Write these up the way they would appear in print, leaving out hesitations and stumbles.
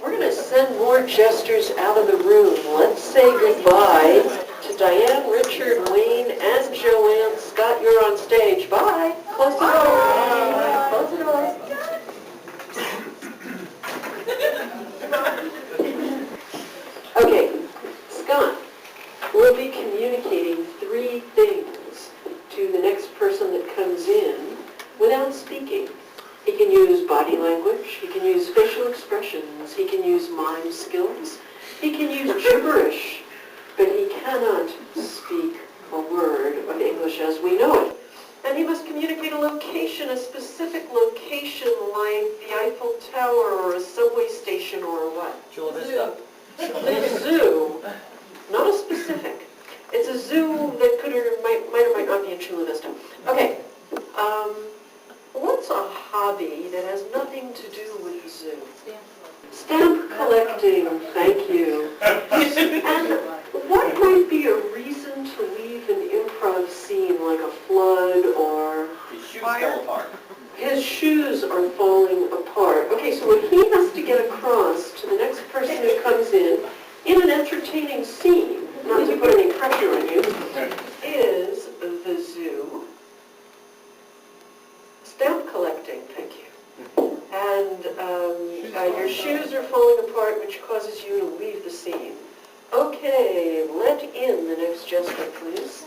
We're going to send more jesters out of the room. Let's say goodbye to Diane, Richard, Wayne, and Joanne. Scott, you're on stage. Bye. Close the door. Close the door. Okay, Scott will be communicating 3 things to the next person that comes in without speaking. He can use body language, he can use facial expressions, he can use mime skills, he can use gibberish, but he cannot speak a word of English as we know it. And he must communicate a location, a specific location like the Eiffel Tower or a subway station or what? Chula Vista. A zoo. Not a specific. It's a zoo that could or might not be in Chula Vista. Okay. What's a hobby that has nothing to do with the zoo? Stamp collecting, thank you. And what might be a reason to leave an improv scene like a flood or... His shoes fell apart. His shoes are falling apart. Okay, so what he has to get across to the next person who comes in an entertaining scene, not to put any pressure on you, is the zoo. Stamp collecting, thank you. And your shoes are falling apart, which causes you to leave the scene. Okay, let in the next jester, please.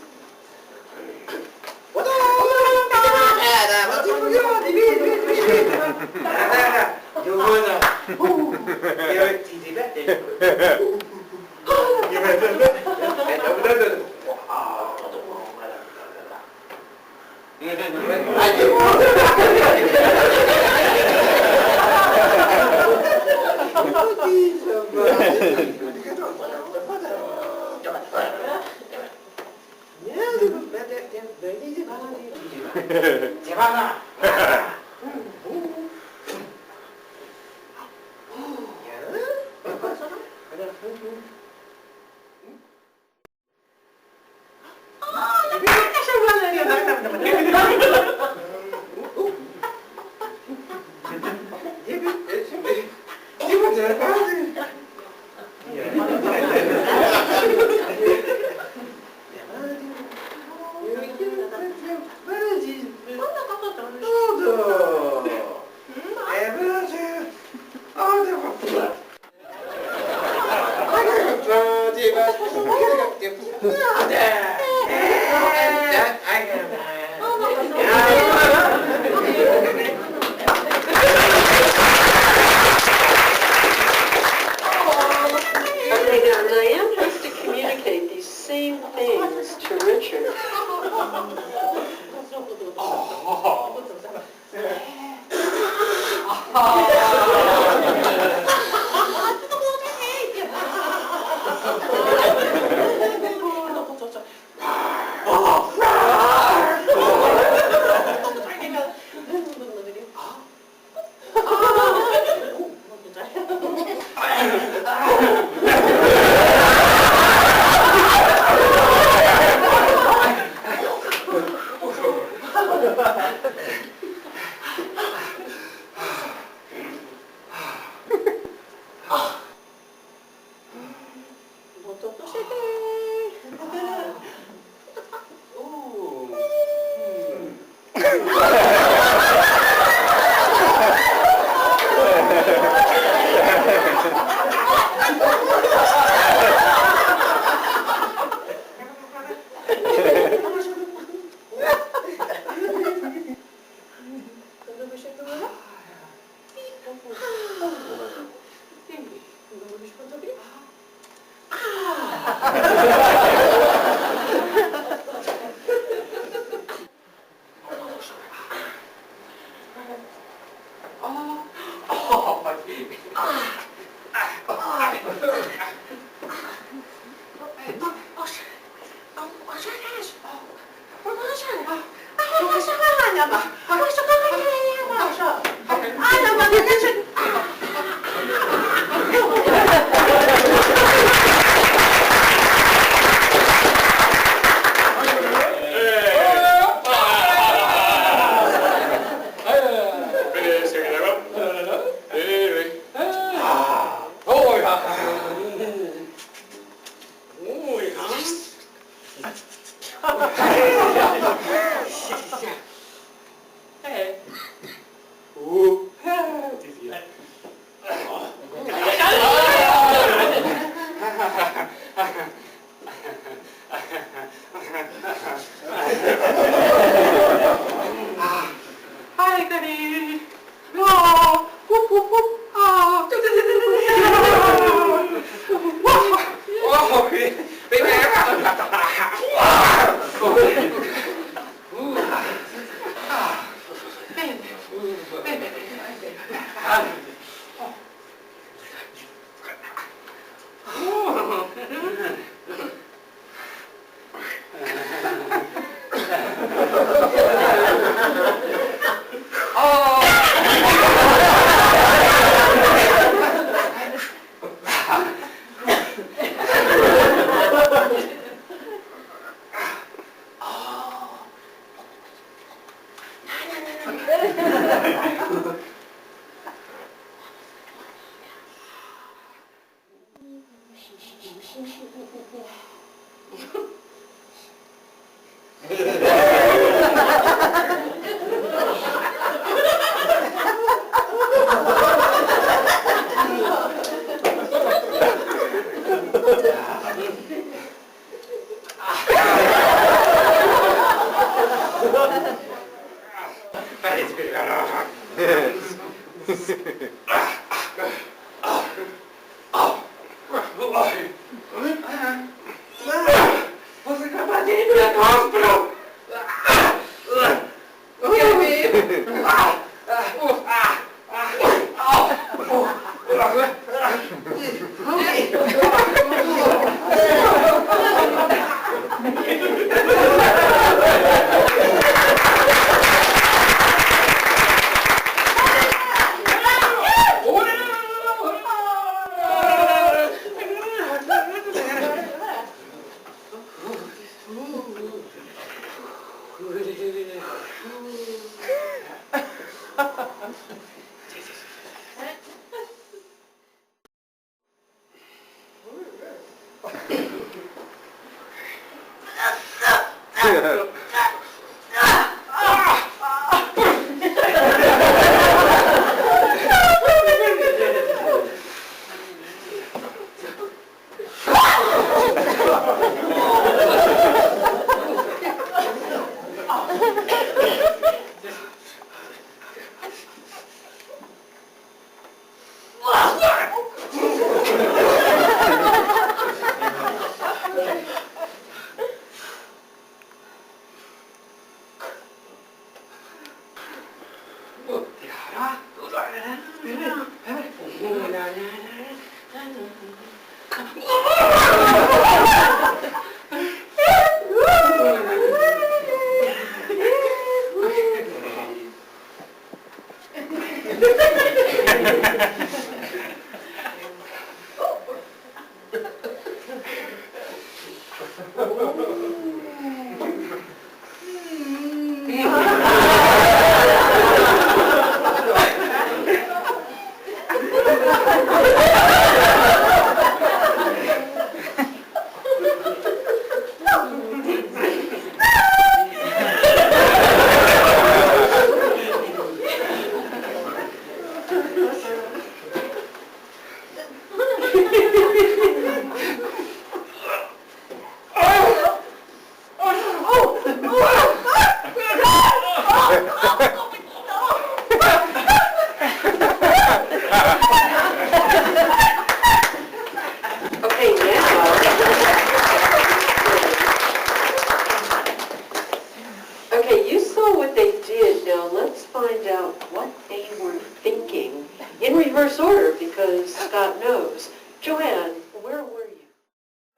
in reverse order because Scott knows. Joanne, where were you?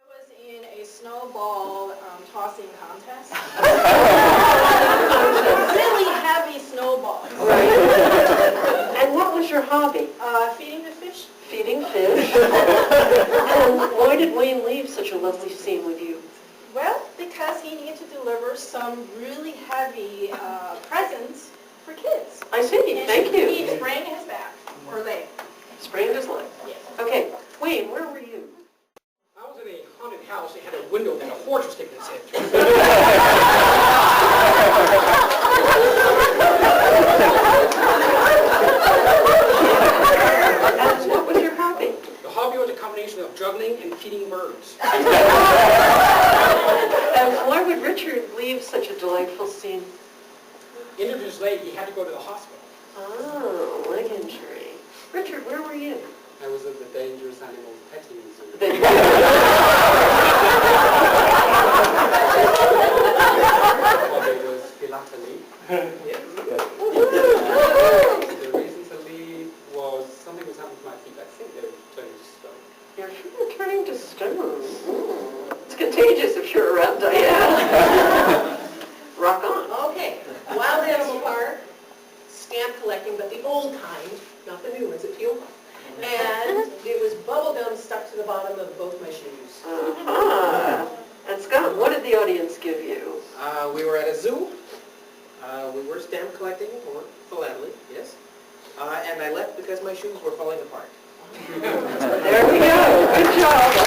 I was in a snowball tossing contest. Really heavy snowballs. Right. And what was your hobby? Feeding the fish. Feeding fish. And why did Wayne leave such a lovely scene with you? Well, because he needed to deliver some really heavy presents for kids. I see. And Thank you. He sprained his back or leg. Sprained his leg. Yes. Okay. Wayne, where were you? I was in a haunted house that had a window that a horse was sticking its head through. And what was your hobby? The hobby was a combination of juggling and feeding birds. And why would Richard leave such a delightful scene? Injured his leg, he had to go to the hospital. Oh, leg injury. Richard, where were you? I was at the dangerous animals petting zoo. The hobby was philately. The reason to leave was something was happening to my feet. I think they were turning to stone. Your feet are turning to stone. It's contagious if you're around Diane. Rock on. Okay, Wild Animal Park, stamp collecting, but the old kind, not the new ones that feel fun. And it was bubble gum stuck to the bottom of both my shoes. Uh-huh. And Scott, what did the audience give you? We were at a zoo. We were stamp collecting, or philately, yes. And I left because my shoes were falling apart. There we go. Good job.